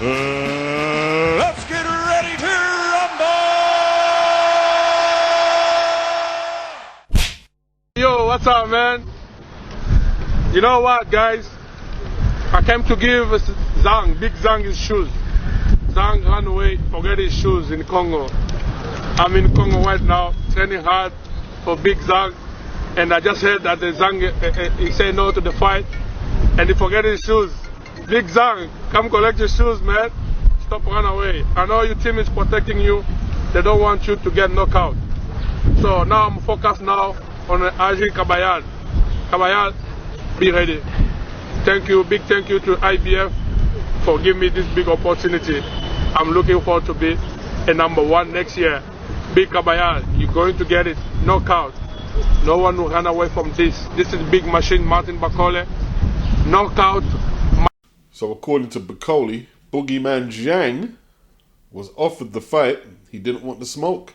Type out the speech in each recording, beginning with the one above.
Let's get ready to rumble! Yo, what's up, man? You know what, guys? I came to give Zhang, Big Zhang, his shoes. Zhang ran away, forget his shoes in Congo. I'm in Congo right now, training hard for Big Zhang. And I just heard that the Zhang, he said no to the fight. And he forget his shoes. Big Zhang, come collect your shoes, man. Stop run away. I know your team is protecting you. They don't want you to get knocked out. So now I'm focused now on KABAYEL. KABAYEL, be ready. Thank you, big thank you to IBF for giving me this big opportunity. I'm looking forward to be a #1 next year. Big KABAYEL, you're going to get it. Knockout. No one will run away from this. This is big machine, Martin Bakole. Knockout. So according to Bakole, Boogeyman Zhang was offered the fight. He didn't want the smoke.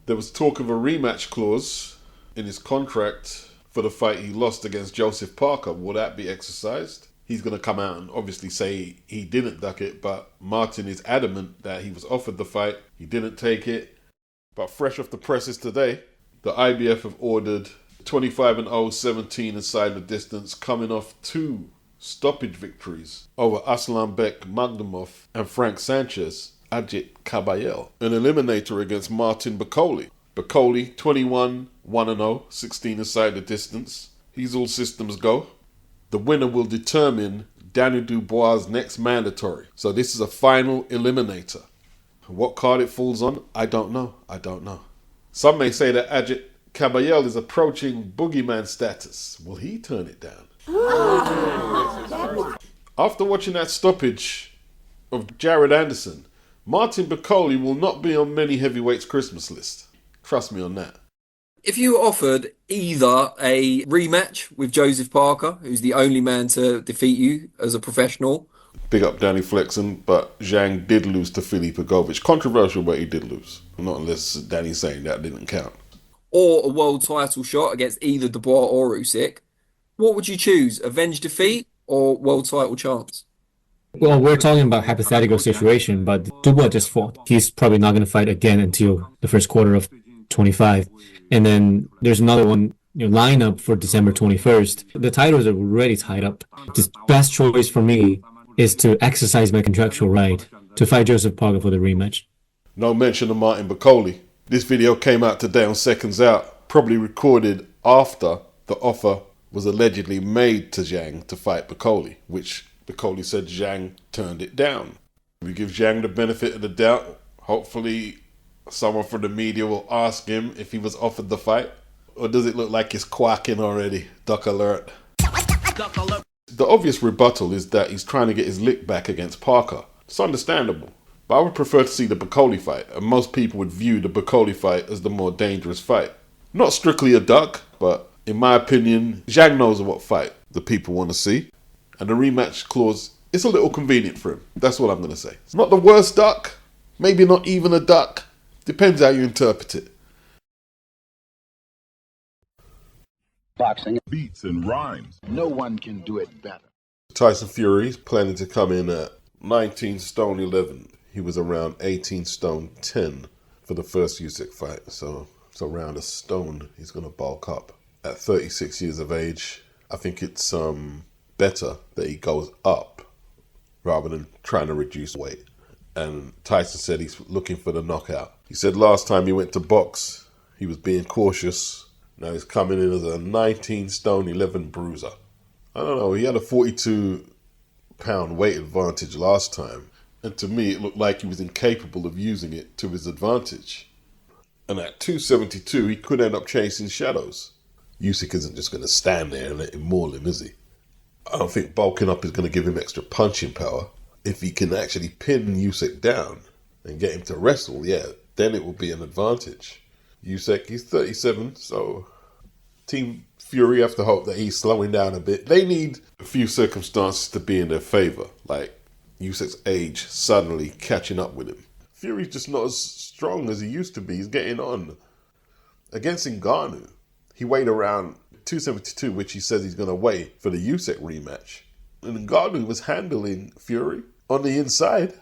There was talk of a rematch clause in his contract for the fight he lost against Joseph Parker. Will that be exercised? He's going to come out and obviously say he didn't duck it, but Martin is adamant that he was offered the fight. He didn't take it. But fresh off the presses today, the IBF have ordered 25-0, 17 inside the distance, coming off 2 stoppage victories over Aslanbek Magdumov and Frank Sanchez, KABAYEL, an eliminator against Martin Bakole. Bakole, 21-1-0, 16 inside the distance. He's all systems go. The winner will determine Danny Dubois' next mandatory. So this is a final eliminator. What card it falls on, I don't know. Some may say that KABAYEL is approaching Boogeyman status. Will he turn it down? After watching that stoppage of Jared Anderson, Martin Bakole will not be on many heavyweights' Christmas list. Trust me on that. If you were offered either a rematch with Joseph Parker, who's the only man to defeat you as a professional. Big up Danny Flexen, but Zhang did lose to Filipe Govic. Controversial, but he did lose. Not unless Danny's saying that didn't count. Or a world title shot against either Dubois or Usyk. What would you choose? Avenge defeat or world title chance? Well, we're talking about hypothetical situation, but Dubois just fought. He's probably not going to fight again until the first quarter of 25. And then there's another one, lineup for December 21st. The titles are already tied up. The best choice for me is to exercise my contractual right to fight Joseph Parker for the rematch. No mention of Martin Bakole. This video came out today on Seconds Out, probably recorded after the offer was allegedly made to Zhang to fight Bakole, which Bakole said Zhang turned it down. We give Zhang the benefit of the doubt. Hopefully someone from the media will ask him if he was offered the fight. Or does it look like he's quacking already? Duck alert. Duck alert. The obvious rebuttal is that he's trying to get his lick back against Parker. It's understandable. But I would prefer to see the Bakole fight, and most people would view the Bakole fight as the more dangerous fight. Not strictly a duck, but in my opinion, Zhang knows what fight the people want to see. And the rematch clause is a little convenient for him. That's what I'm going to say. It's not the worst duck, maybe not even a duck. Depends how you interpret it. Boxing beats and rhymes. No one can do it better. Tyson Fury is planning to come in at 19 stone 11. He was around 18 stone 10 for the first Usyk fight. So it's around a stone he's going to bulk up. At 36 years of age, I think it's better that he goes up rather than trying to reduce weight. And Tyson said he's looking for the knockout. He said last time he went to box, he was being cautious. Now he's coming in as a 19 stone 11 bruiser. I don't know, he had a 42-pound weight advantage last time. And to me, it looked like he was incapable of using it to his advantage. And at 272, he could end up chasing shadows. Usyk isn't just going to stand there and let him maul him, is he? I don't think bulking up is going to give him extra punching power. If he can actually pin Usyk down and get him to wrestle, yeah, then it will be an advantage. Usyk, he's 37, so Team Fury have to hope that he's slowing down a bit. They need a few circumstances to be in their favour, like Usyk's age suddenly catching up with him. Fury's just not as strong as he used to be. He's getting on. Against Ngannou, he weighed around 272, which he says he's going to weigh for the Usyk rematch. And Ngannou was handling Fury on the inside.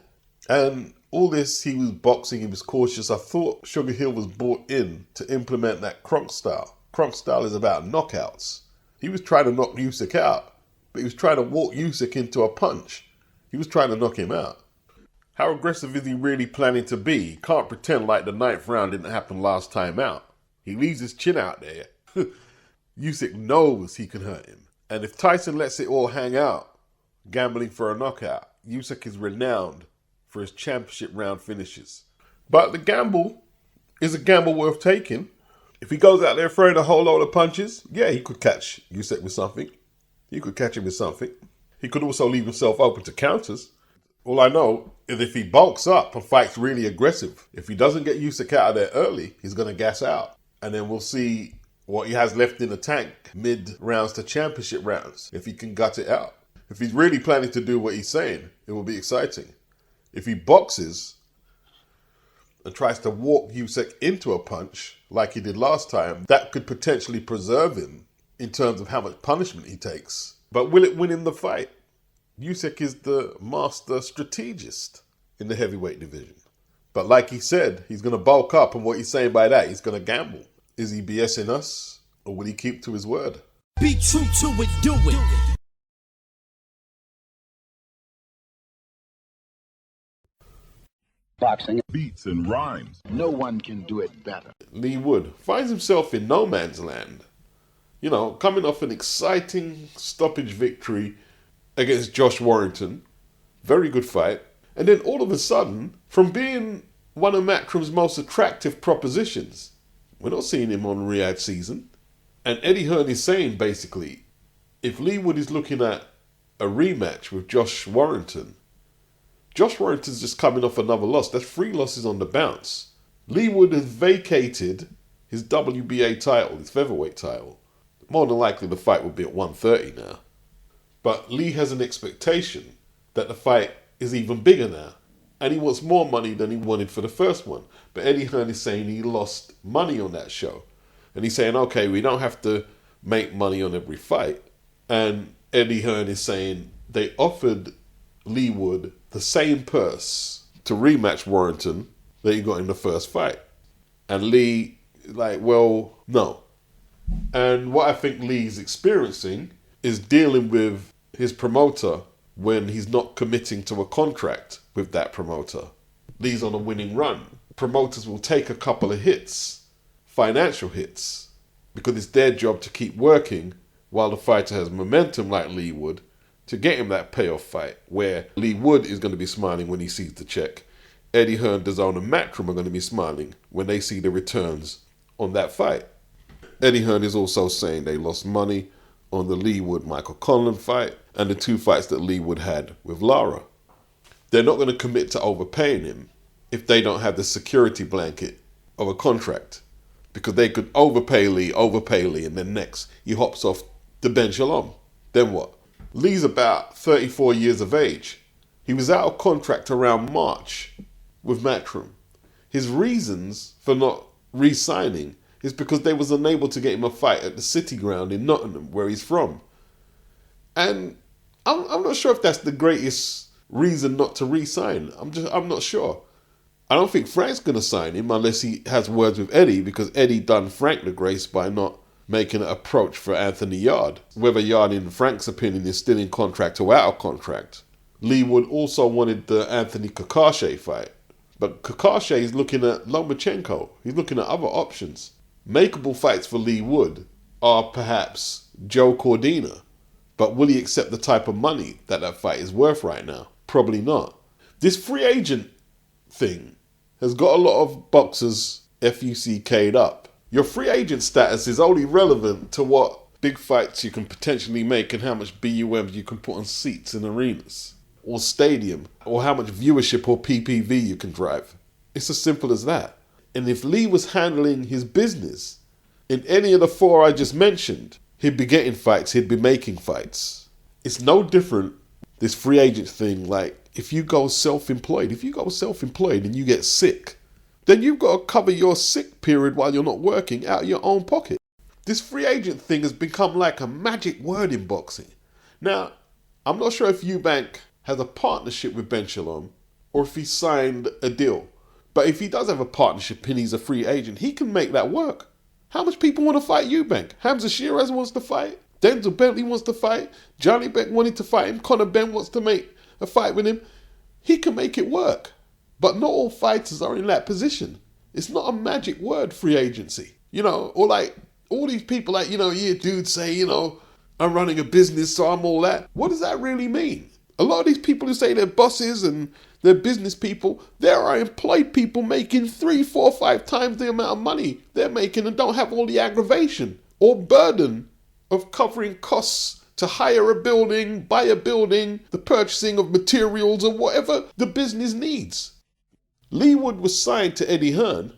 And all this, he was boxing, he was cautious. I thought Sugar Hill was brought in to implement that Kronk style. Kronk style is about knockouts. He was trying to knock Usyk out, but he was trying to walk Usyk into a punch. He was trying to knock him out. How aggressive is he really planning to be? He can't pretend like the 9th round didn't happen last time out. He leaves his chin out there. Usyk knows he can hurt him. And if Tyson lets it all hang out, gambling for a knockout, Usyk is renowned for his championship round finishes. But the gamble is a gamble worth taking. If he goes out there throwing a whole load of punches, yeah, he could catch Usyk with something. He could catch him with something. He could also leave himself open to counters. All I know is if he bulks up and fights really aggressive, if he doesn't get Usyk out of there early, he's going to gas out. And then we'll see what he has left in the tank mid-rounds to championship rounds, if he can gut it out. If he's really planning to do what he's saying, it will be exciting. If he boxes and tries to walk Usyk into a punch like he did last time, that could potentially preserve him in terms of how much punishment he takes. But will it win him the fight? Usyk is the master strategist in the heavyweight division. But like he said, he's going to bulk up, and what he's saying by that, he's going to gamble. Is he BSing us, or will he keep to his word? Be true to it, do it. Boxing beats and rhymes. No one can do it better. Leigh Wood finds himself in no man's land. You know, coming off an exciting stoppage victory against Josh Warrington. Very good fight. And then all of a sudden, from being one of Matchroom's most attractive propositions, we're not seeing him on Riyadh season. And Eddie Hearn is saying, basically, if Leigh Wood is looking at a rematch with Josh Warrington's just coming off another loss. That's 3 losses on the bounce. Leigh Wood has vacated his WBA title, his featherweight title. More than likely the fight will be at 130 now. But Leigh has an expectation that the fight is even bigger now. And he wants more money than he wanted for the first one. But Eddie Hearn is saying he lost money on that show. And he's saying, okay, we don't have to make money on every fight. And Eddie Hearn is saying they offered Leigh Wood the same purse to rematch Warrington that he got in the first fight. And Leigh is like, well, no. And what I think Leigh's experiencing is dealing with his promoter when he's not committing to a contract with that promoter. Leigh's on a winning run. Promoters will take a couple of hits, financial hits, because it's their job to keep working while the fighter has momentum like Leigh Wood to get him that payoff fight where Leigh Wood is going to be smiling when he sees the check. Eddie Hearn, DAZN and Matchroom are going to be smiling when they see the returns on that fight. Eddie Hearn is also saying they lost money on the Leigh Wood-Michael Conlan fight and the 2 fights that Leigh Wood had with Lara. They're not going to commit to overpaying him if they don't have the security blanket of a contract, because they could overpay Leigh, and then next he hops off the Ben Shalom. Then what? Leigh's about 34 years of age. He was out of contract around March with Matchroom. His reasons for not re-signing is because they was unable to get him a fight at the City Ground in Nottingham, where he's from. And I'm not sure if that's the greatest reason not to re-sign. I'm not sure. I don't think Frank's going to sign him unless he has words with Eddie, because Eddie done Frank the grace by not making an approach for Anthony Yard. Whether Yard, in Frank's opinion, is still in contract or out of contract. Leigh Wood also wanted the Anthony Kakashi fight. But Kakashi is looking at Lomachenko. He's looking at other options. Makeable fights for Leigh Wood are perhaps Joe Cordina. But will he accept the type of money that fight is worth right now? Probably not. This free agent thing has got a lot of boxers FUCK'd up. Your free agent status is only relevant to what big fights you can potentially make and how much BUMs you can put on seats in arenas or stadium, or how much viewership or PPV you can drive. It's as simple as that. And if Leigh was handling his business in any of the 4 I just mentioned, he'd be getting fights, he'd be making fights. It's no different, this free agent thing, like if you go self-employed and you get sick, then you've got to cover your sick period while you're not working out of your own pocket. This free agent thing has become like a magic word in boxing. Now, I'm not sure if EUBANK has a partnership with Ben Shalom or if he signed a deal. But if he does have a partnership and he's a free agent, he can make that work. How much people want to fight EUBANK? Hamzah SHEERAZ wants to fight. Denzel Bentley wants to fight. ZHANIBEK wanted to fight him. Conor Ben wants to make a fight with him. He can make it work. But not all fighters are in that position. It's not a magic word, free agency. You know, or like all these people like, you know, you hear dudes say, you know, I'm running a business, so I'm all that. What does that really mean? A lot of these people who say they're bosses and they're business people, there are employed people making 3, 4, 5 times the amount of money they're making and don't have all the aggravation or burden of covering costs to hire a building, buy a building, the purchasing of materials or whatever the business needs. Leigh Wood was signed to Eddie Hearn.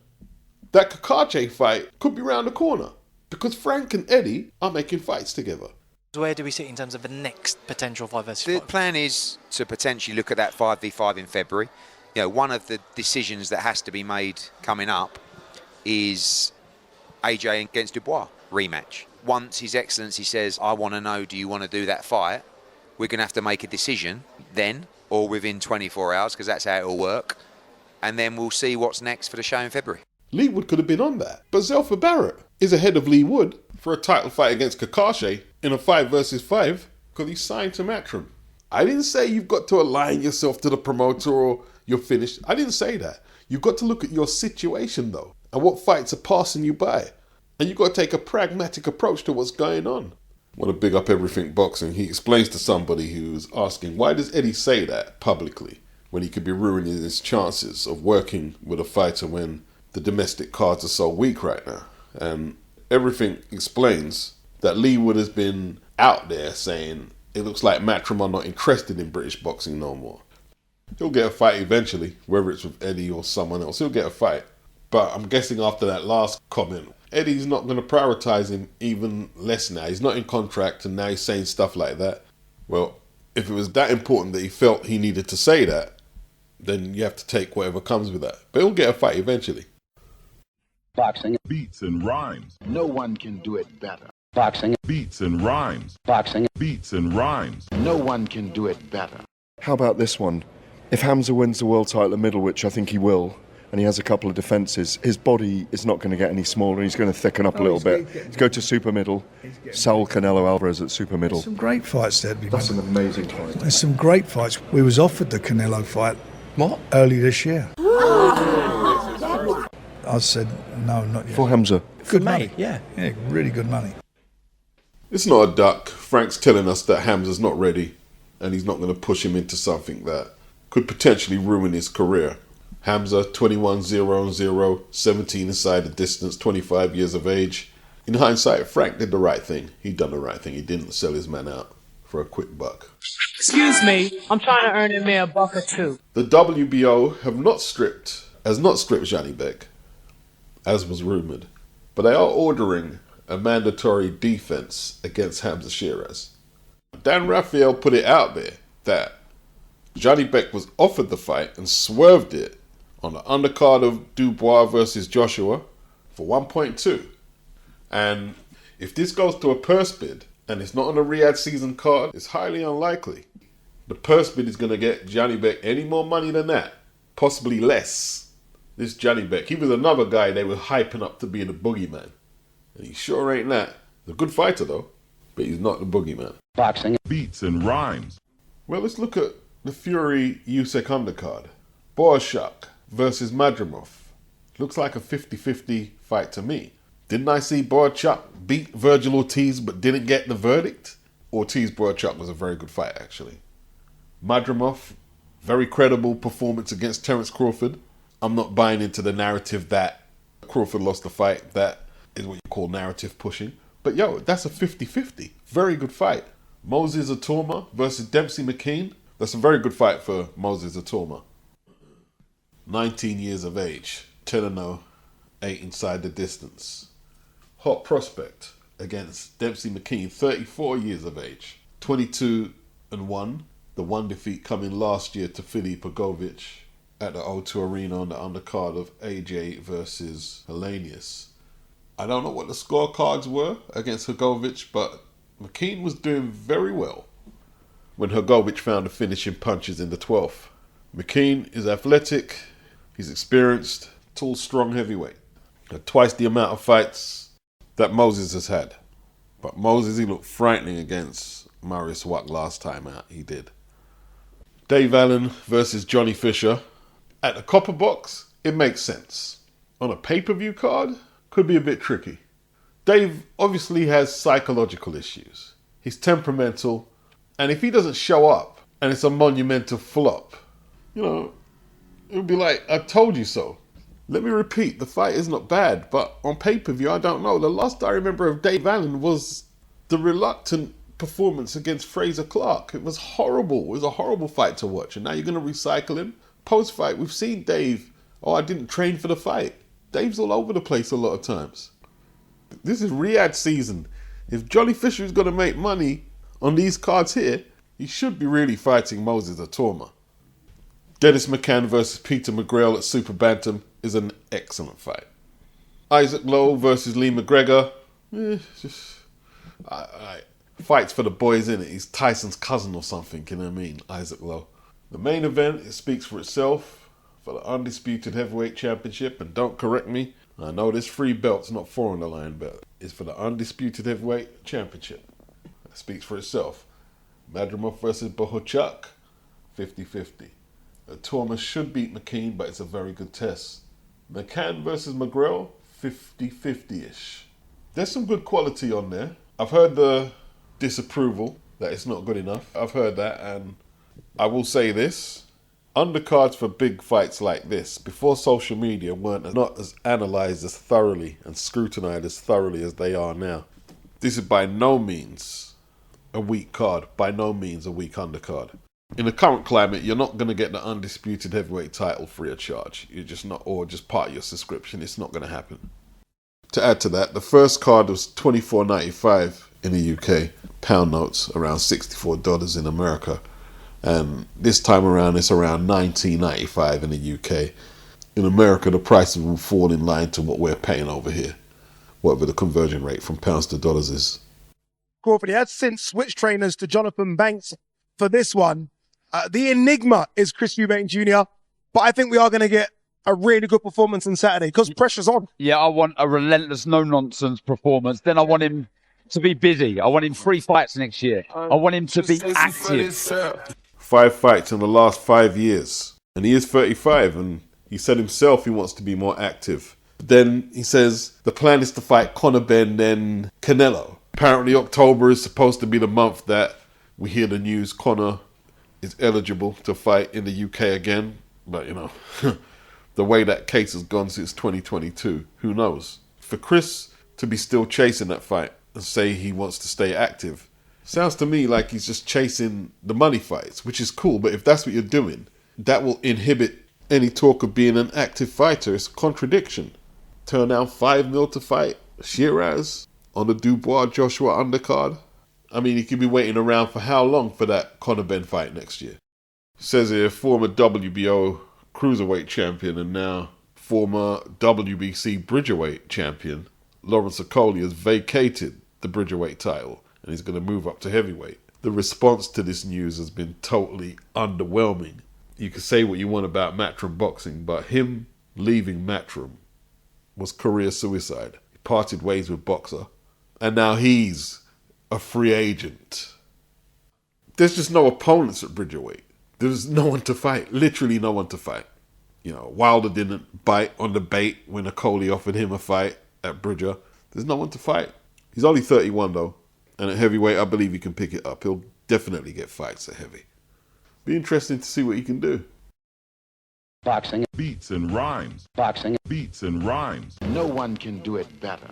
That Kakache fight could be round the corner because Frank and Eddie are making fights together. Where do we sit in terms of the next potential 5 versus 5? The plan is to potentially look at that 5v5 in February. You know, one of the decisions that has to be made coming up is AJ against Dubois rematch. Once His Excellency says, I want to know, do you want to do that fight? We're going to have to make a decision then or within 24 hours because that's how it will work. And then we'll see what's next for the show in February. Leigh Wood could have been on that. But Zelfa Barrett is ahead of Leigh Wood for a title fight against Kakache in a 5 versus 5 because he's signed to Matchroom. I didn't say you've got to align yourself to the promoter or you're finished. I didn't say that. You've got to look at your situation though and what fights are passing you by. And you've got to take a pragmatic approach to what's going on. I want to big up Everything Boxing. He explains to somebody who's asking, why does Eddie say that publicly when he could be ruining his chances of working with a fighter when the domestic cards are so weak right now? And Everything explains that Leigh Wood has been out there saying it looks like Matchroom are not interested in British boxing no more. He'll get a fight eventually, whether it's with Eddie or someone else. He'll get a fight. But I'm guessing after that last comment, Eddie's not going to prioritise him even less now. He's not in contract and now he's saying stuff like that. Well, if it was that important that he felt he needed to say that, then you have to take whatever comes with that. But he'll get a fight eventually. Boxing. Beats and rhymes. No one can do it better. Boxing. Beats and rhymes. Boxing. Beats and rhymes. No one can do it better. How about this one? If Hamzah wins the world title at middleweight, I think he will, and he has a couple of defences, his body is not going to get any smaller. He's going to thicken up a little bit. He's go to super middle. Saul Canelo Alvarez at super middle. Some great fights there. That's an amazing fight. There's some great fights. We was offered the Canelo fight. What? Early this year. I said no, not yet. For Hamzah. Good money. Yeah, really good money. It's not a duck. Frank's telling us that Hamzah's not ready and he's not going to push him into something that could potentially ruin his career. Hamzah, 21-0-0, 17 inside the distance, 25 years of age. In hindsight, Frank did the right thing. He done the right thing. He didn't sell his man out for a quick buck. Excuse me, I'm trying to earn in me $1 or $2. The WBO has not stripped ZHANIBEK, as was rumoured, but they are ordering a mandatory defence against Hamzah SHEERAZ. Dan Raphael put it out there that ZHANIBEK was offered the fight and swerved it on the undercard of Dubois versus Joshua for 1.2. And if this goes to a purse bid and it's not on a Riyadh season card, it's highly unlikely the purse bid is going to get ZHANIBEK any more money than that, possibly less. This ZHANIBEK, he was another guy they were hyping up to be the boogeyman. And he sure ain't that. He's a good fighter though, but he's not the boogeyman. Boxing. Beats and rhymes. Well, let's look at the Fury Usyk undercard. Borshak versus Madrimov. Looks like a 50-50 fight to me. Didn't I see Borchak beat Virgil Ortiz but didn't get the verdict? Ortiz-Borchak was a very good fight, actually. Madrimov, very credible performance against Terence Crawford. I'm not buying into the narrative that Crawford lost the fight. That is what you call narrative pushing. But yo, that's a 50-50. Very good fight. Moses Atoma versus Dempsey McKean. That's a very good fight for Moses Atoma. 19 years of age, 10-0, 8 inside the distance. Hot prospect against Dempsey McKean, 34 years of age, 22-1. The one defeat coming last year to Filip Pogovic at the O2 Arena on the undercard of AJ versus Helenius. I don't know what the scorecards were against Pogovic, but McKean was doing very well. when Hrgovic found the finishing punches in the 12th. McKean is athletic, he's experienced, tall, strong heavyweight. Had twice the amount of fights that Moses has had. But Moses, he looked frightening against Marius Wack last time out, he did. Dave Allen versus Johnny Fisher. At the copper box, it makes sense. On a pay-per-view card, could be a bit tricky. Dave obviously has psychological issues. He's temperamental, and if he doesn't show up and it's a monumental flop, you know, it would be like, I told you so. Let me repeat, the fight is not bad, but on pay-per-view, I don't know. The last I remember of Dave Allen was the reluctant performance against Fraser Clark. It was horrible. It was a horrible fight to watch, and now you're going to recycle him? Post-fight, we've seen Dave, I didn't train for the fight. Dave's all over the place a lot of times. This is Riyadh season. If Johnny Fisher is going to make money on these cards here, he should be really fighting Moses Atoma. Dennis McCann versus Peter McGrail at Super Bantam is an excellent fight. Isaac Lowe versus Lee McGregor. Fights for the boys, innit? He's Tyson's cousin or something, you know what I mean? Isaac Lowe. The main event, it speaks for itself for the Undisputed Heavyweight Championship. And don't correct me, I know this free belt's not 4 on the line belt. It's for the Undisputed Heavyweight Championship. It speaks for itself. Madrimov versus Bohachuk, 50-50. Atoma should beat McKean, but it's a very good test. McCann versus McGrail, 50-50-ish. There's some good quality on there. I've heard the disapproval that it's not good enough. I've heard that, and I will say this. Undercards for big fights like this, before social media, weren't not as analysed as thoroughly and scrutinised as thoroughly as they are now. This is by no means a weak card, by no means a weak undercard. In the current climate, you're not going to get the Undisputed Heavyweight title free of charge. You're just not, or just part of your subscription. It's not going to happen. To add to that, the first card was $24.95 in the UK. Pound notes, around $64 in America. And this time around, it's around $19.95 in the UK. In America, the prices will fall in line to what we're paying over here, whatever the conversion rate from pounds to dollars is. Crawford, he has since switched trainers to Jonathan Banks for this one. The enigma is Chris Eubank Jr., but I think we are going to get a really good performance on Saturday because pressure's on. Yeah, I want a relentless, no-nonsense performance. Then I want him to be busy. I want him 3 fights next year. I want him to be active. 5 fights in the last 5 years. And he is 35, and he said himself he wants to be more active. But then he says the plan is to fight Conor Benn, then Canelo. Apparently October is supposed to be the month that we hear the news Conor is eligible to fight in the UK again. But, you know, the way that case has gone since 2022, who knows? For Chris to be still chasing that fight and say he wants to stay active, sounds to me like he's just chasing the money fights, which is cool. But if that's what you're doing, that will inhibit any talk of being an active fighter. It's a contradiction. Turn down $5 million to fight SHEERAZ on the Dubois-Joshua undercard. I mean, he could be waiting around for how long for that Conor Benn fight next year? Says here, former WBO cruiserweight champion and now former WBC bridgerweight champion Lawrence Okolie has vacated the bridgerweight title and he's going to move up to heavyweight. The response to this news has been totally underwhelming. You can say what you want about Matchroom Boxing, but him leaving Matchroom was career suicide. He parted ways with Boxer, and now he's a free agent. There's just no opponents at bridgerweight. There's no one to fight. Literally no one to fight. You know, Wilder didn't bite on the bait when OKOLIE offered him a fight at Bridger. There's no one to fight. He's only 31 though. And at heavyweight, I believe he can pick it up. He'll definitely get fights at heavy. Be interesting to see what he can do. Boxing beats and rhymes. Boxing beats and rhymes. No one can do it better.